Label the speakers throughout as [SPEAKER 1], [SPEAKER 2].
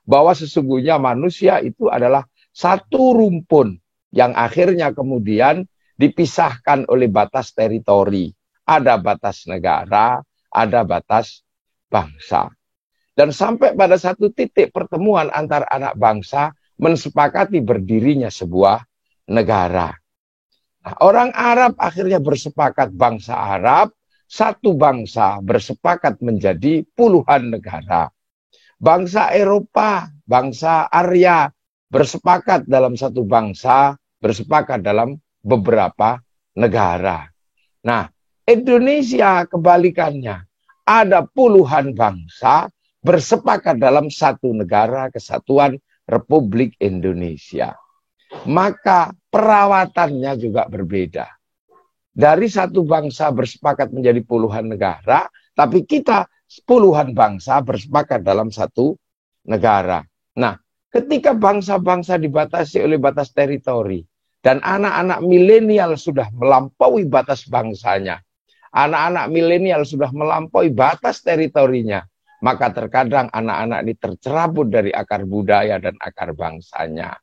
[SPEAKER 1] bahwa sesungguhnya manusia itu adalah satu rumpun yang akhirnya kemudian dipisahkan oleh batas teritori. Ada batas negara, ada batas bangsa. Dan sampai pada satu titik pertemuan antar anak bangsa mensepakati berdirinya sebuah negara. Nah, orang Arab akhirnya bersepakat bangsa Arab, satu bangsa bersepakat menjadi puluhan negara. Bangsa Eropa, bangsa Arya bersepakat dalam satu bangsa, bersepakat dalam beberapa negara. Nah, Indonesia kebalikannya. Ada puluhan bangsa bersepakat dalam satu negara kesatuan Republik Indonesia. Maka perawatannya juga berbeda. Dari satu bangsa bersepakat menjadi puluhan negara, tapi kita puluhan bangsa bersepakat dalam satu negara. Nah, ketika bangsa-bangsa dibatasi oleh batas teritori, dan anak-anak milenial sudah melampaui batas bangsanya, anak-anak milenial sudah melampaui batas teritorinya, maka terkadang anak-anak ini tercerabut dari akar budaya dan akar bangsanya.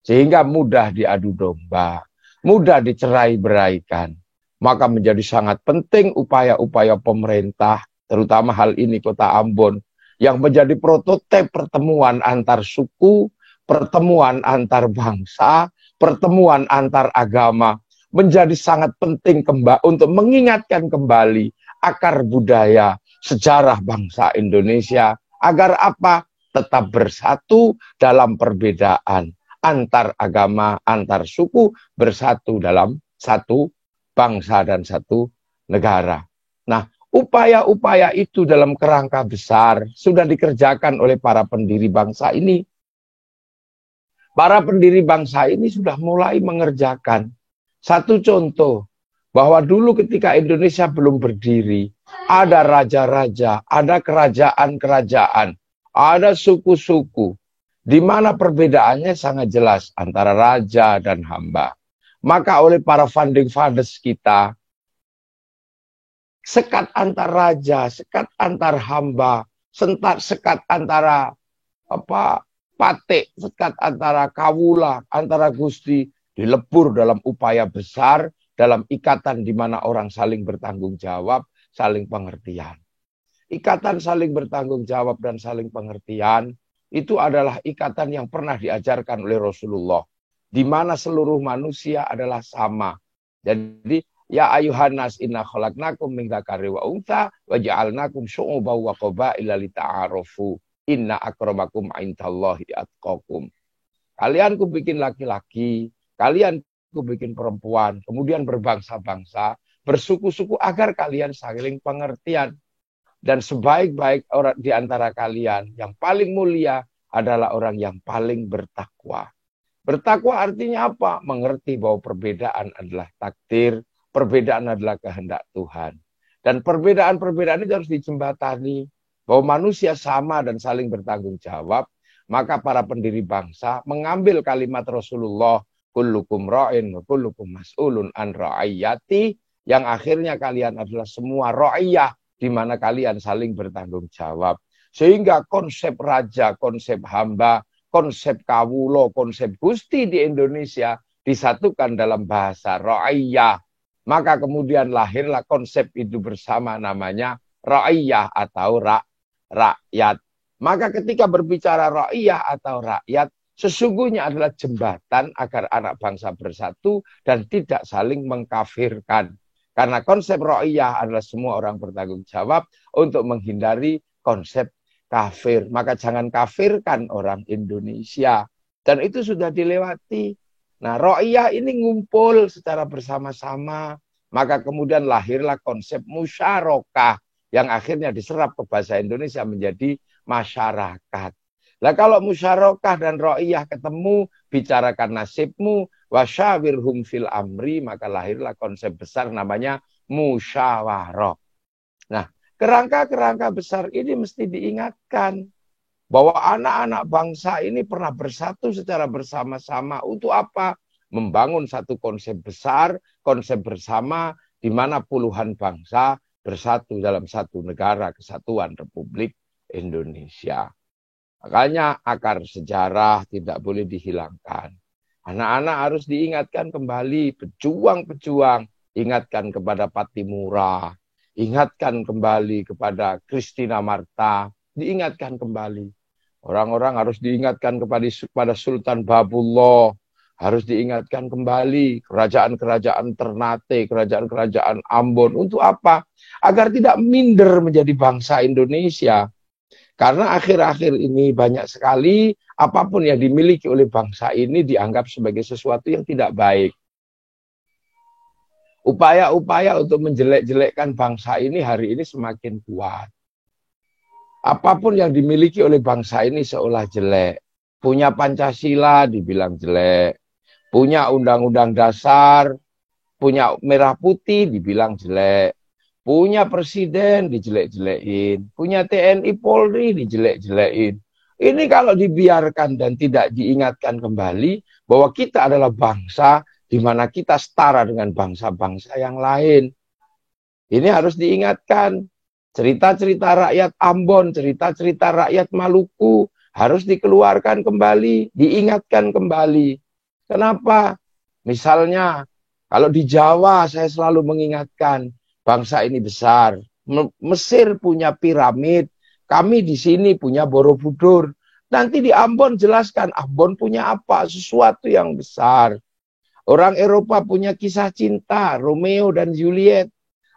[SPEAKER 1] Sehingga mudah diadu domba, mudah dicerai-beraikan. Maka menjadi sangat penting upaya-upaya pemerintah, terutama hal ini Kota Ambon, yang menjadi prototipe pertemuan antar suku, pertemuan antar bangsa, pertemuan antar agama, menjadi sangat penting untuk mengingatkan kembali akar budaya, sejarah bangsa Indonesia, agar apa? Tetap bersatu dalam perbedaan antar agama, antar suku, bersatu dalam satu bangsa dan satu negara. Nah, upaya-upaya itu dalam kerangka besar sudah dikerjakan oleh para pendiri bangsa ini. Para pendiri bangsa ini sudah mulai mengerjakan. Satu contoh, bahwa dulu ketika Indonesia belum berdiri, ada raja-raja, ada kerajaan-kerajaan, ada suku-suku, di mana perbedaannya sangat jelas antara raja dan hamba. Maka oleh para founding fathers kita, sekat antar raja, sekat antar hamba, sekat antara patik, sekat antara kawula, antara gusti, dilebur dalam upaya besar, dalam ikatan di mana orang saling bertanggung jawab, saling pengertian. Ikatan saling bertanggung jawab dan saling pengertian itu adalah ikatan yang pernah diajarkan oleh Rasulullah, di mana seluruh manusia adalah sama. Jadi, ya ayuhannas inna khalaqnakum min dzakari wa untha wa ja'alnakum syu'uban wa qabaila lita'arafu inna akramakum 'indallahi atqakum. Kalian kubikin laki-laki, kalian kubikin perempuan, kemudian berbangsa-bangsa, bersuku-suku agar kalian saling pengertian. Dan sebaik-baik orang di antara kalian, yang paling mulia adalah orang yang paling bertakwa. Bertakwa artinya apa? Mengerti bahwa perbedaan adalah takdir, perbedaan adalah kehendak Tuhan. Dan perbedaan-perbedaan itu harus dijembatani, bahwa manusia sama dan saling bertanggung jawab. Maka para pendiri bangsa mengambil kalimat Rasulullah, kullukum ra'in wa kullukum mas'ulun an ra'iyati, yang akhirnya kalian adalah semua ra'iyah, di mana kalian saling bertanggung jawab. Sehingga konsep raja, konsep hamba, konsep kawulo, konsep gusti di Indonesia disatukan dalam bahasa ra'iyah. Maka kemudian lahirlah konsep itu bersama, namanya ra'iyah atau rakyat. Maka ketika berbicara ra'iyah atau rakyat, sesungguhnya adalah jembatan agar anak bangsa bersatu dan tidak saling mengkafirkan. Karena konsep ra'iyah adalah semua orang bertanggung jawab untuk menghindari konsep kafir. Maka jangan kafirkan orang Indonesia. Dan itu sudah dilewati. Nah, ra'iyah ini ngumpul secara bersama-sama. Maka kemudian lahirlah konsep musyarakah yang akhirnya diserap ke bahasa Indonesia menjadi masyarakat. Nah, kalau musyarakah dan ra'iyah ketemu, bicarakan nasibmu, wasyawirhum fil amri, maka lahirlah konsep besar namanya musyawarah. Nah, kerangka-kerangka besar ini mesti diingatkan bahwa anak-anak bangsa ini pernah bersatu secara bersama-sama untuk apa? Membangun satu konsep besar, konsep bersama di mana puluhan bangsa bersatu dalam satu negara kesatuan Republik Indonesia. Makanya akar sejarah tidak boleh dihilangkan. Anak-anak harus diingatkan kembali, pejuang-pejuang, ingatkan kepada Patimura, ingatkan kembali kepada Christina Marta, diingatkan kembali. Orang-orang harus diingatkan kepada Sultan Babullah, harus diingatkan kembali kerajaan-kerajaan Ternate, kerajaan-kerajaan Ambon. Untuk apa? Agar tidak minder menjadi bangsa Indonesia. Karena akhir-akhir ini banyak sekali apapun yang dimiliki oleh bangsa ini dianggap sebagai sesuatu yang tidak baik. Upaya-upaya untuk menjelek-jelekkan bangsa ini hari ini semakin kuat. Apapun yang dimiliki oleh bangsa ini seolah jelek. Punya Pancasila dibilang jelek. Punya Undang-Undang Dasar, punya merah putih dibilang jelek. Punya presiden dijelek-jelekin. Punya TNI Polri dijelek-jelekin. Ini kalau dibiarkan dan tidak diingatkan kembali bahwa kita adalah bangsa di mana kita setara dengan bangsa-bangsa yang lain. Ini harus diingatkan. Cerita-cerita rakyat Ambon, cerita-cerita rakyat Maluku harus dikeluarkan kembali, diingatkan kembali. Kenapa? Misalnya, kalau di Jawa saya selalu mengingatkan, bangsa ini besar. Mesir punya piramid, kami di sini punya Borobudur. Nanti di Ambon jelaskan, Ambon punya apa? Sesuatu yang besar. Orang Eropa punya kisah cinta, Romeo dan Juliet.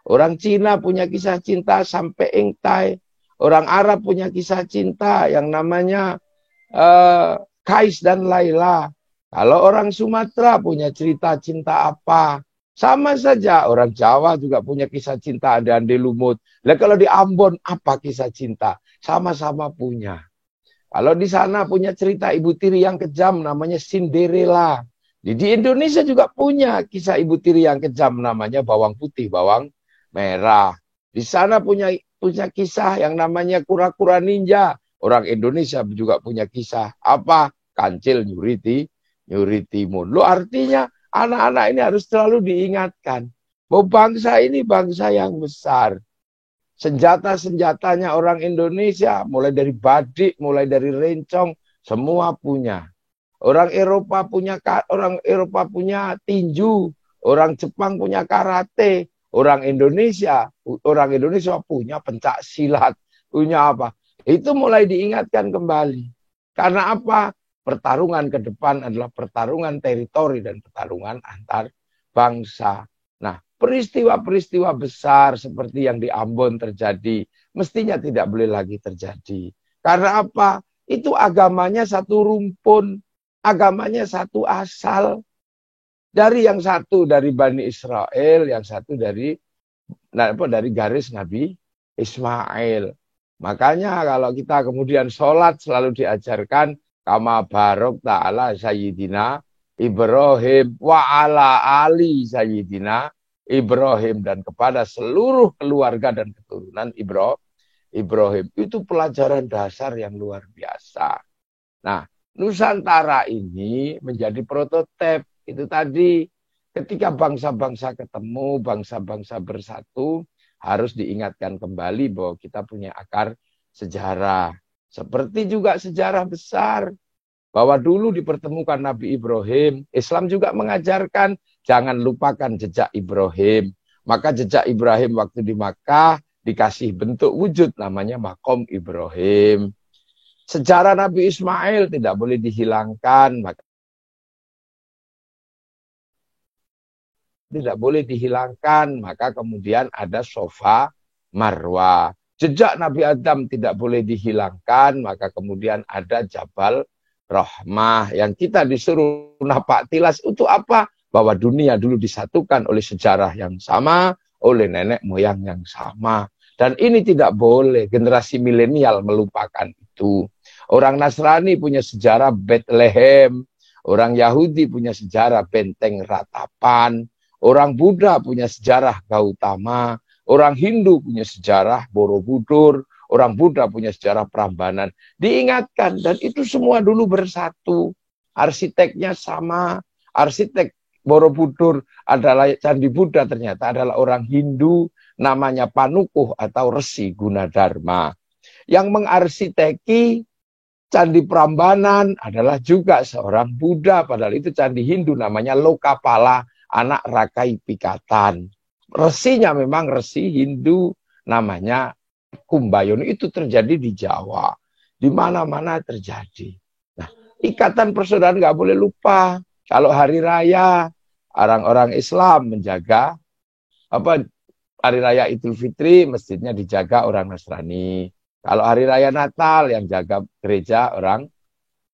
[SPEAKER 1] Orang Cina punya kisah cinta sampai Engtai. Orang Arab punya kisah cinta yang namanya Kais dan Laila. Kalau orang Sumatera punya cerita cinta apa? Sama saja, orang Jawa juga punya kisah cinta Ande Lumut. Nah, kalau di Ambon, apa kisah cinta? Sama-sama punya. Kalau di sana punya cerita ibu tiri yang kejam, namanya Cinderella. Di Indonesia juga punya kisah ibu tiri yang kejam, namanya bawang putih, bawang merah. Di sana punya kisah yang namanya kura-kura ninja. Orang Indonesia juga punya kisah. Apa? Kancil nyuri timun. Lo artinya anak-anak ini harus selalu diingatkan bahwa bangsa ini bangsa yang besar. Senjata-senjatanya orang Indonesia, mulai dari badik, mulai dari rencong, semua punya. Orang Eropa punya tinju, orang Jepang punya karate, orang Indonesia punya pencak silat, punya apa? Itu mulai diingatkan kembali. Karena apa? Pertarungan ke depan adalah pertarungan teritori dan pertarungan antar bangsa. Nah, peristiwa-peristiwa besar seperti yang di Ambon terjadi, mestinya tidak boleh lagi terjadi. Karena apa? Itu agamanya satu rumpun, agamanya satu asal. Dari yang satu dari Bani Israel, yang satu dari garis Nabi Ismail. Makanya kalau kita kemudian sholat selalu diajarkan kama barok ta'ala Sayyidina Ibrahim wa ala ali Sayyidina Ibrahim, dan kepada seluruh keluarga dan keturunan Ibrahim. Itu pelajaran dasar yang luar biasa. Nah, Nusantara ini menjadi prototipe. Itu tadi, ketika bangsa-bangsa ketemu, bangsa-bangsa bersatu, harus diingatkan kembali bahwa kita punya akar sejarah. Seperti juga sejarah besar, bahwa dulu dipertemukan Nabi Ibrahim. Islam juga mengajarkan, jangan lupakan jejak Ibrahim. Maka jejak Ibrahim waktu di Makkah dikasih bentuk wujud, namanya Maqam Ibrahim. Sejarah Nabi Ismail tidak boleh dihilangkan, maka tidak boleh dihilangkan, maka kemudian ada Sofa Marwa. Jejak Nabi Adam tidak boleh dihilangkan, maka kemudian ada Jabal Rahmah. Yang kita disuruh napak tilas untuk apa? Bahwa dunia dulu disatukan oleh sejarah yang sama, oleh nenek moyang yang sama. Dan ini tidak boleh generasi milenial melupakan itu. Orang Nasrani punya sejarah Bethlehem, orang Yahudi punya sejarah Benteng Ratapan, orang Buddha punya sejarah Gautama, orang Hindu punya sejarah Borobudur, orang Buddha punya sejarah Prambanan. Diingatkan, dan itu semua dulu bersatu. Arsiteknya sama, arsitek Borobudur adalah Candi Buddha, ternyata adalah orang Hindu, namanya Panukuh atau Resi Gunadarma. Yang mengarsiteki Candi Prambanan adalah juga seorang Buddha, padahal itu candi Hindu namanya Lokapala, anak Rakai Pikatan. Resinya memang resi Hindu namanya Kumbayono, itu terjadi di Jawa. Di mana-mana terjadi. Nah, ikatan persaudaraan nggak boleh lupa. Kalau hari raya, orang-orang Islam menjaga hari raya Idul Fitri, masjidnya dijaga orang Nasrani. Kalau hari raya Natal, yang jaga gereja orang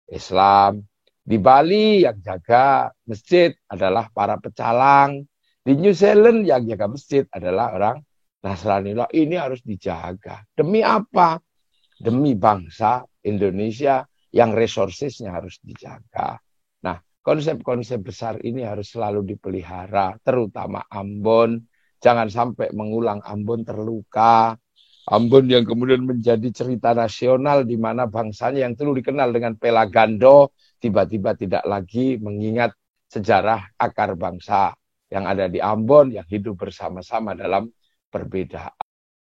[SPEAKER 1] Islam. Di Bali yang jaga masjid adalah para pecalang. Di New Zealand yang jaga masjid adalah orang Nasrani. Lah, ini harus dijaga. Demi apa? Demi bangsa Indonesia yang resourcesnya harus dijaga. Nah, konsep-konsep besar ini harus selalu dipelihara, terutama Ambon. Jangan sampai mengulang Ambon terluka. Ambon yang kemudian menjadi cerita nasional di mana bangsanya yang dulu dikenal dengan Pelagando tiba-tiba tidak lagi mengingat sejarah akar bangsa yang ada di Ambon yang hidup bersama-sama dalam perbedaan.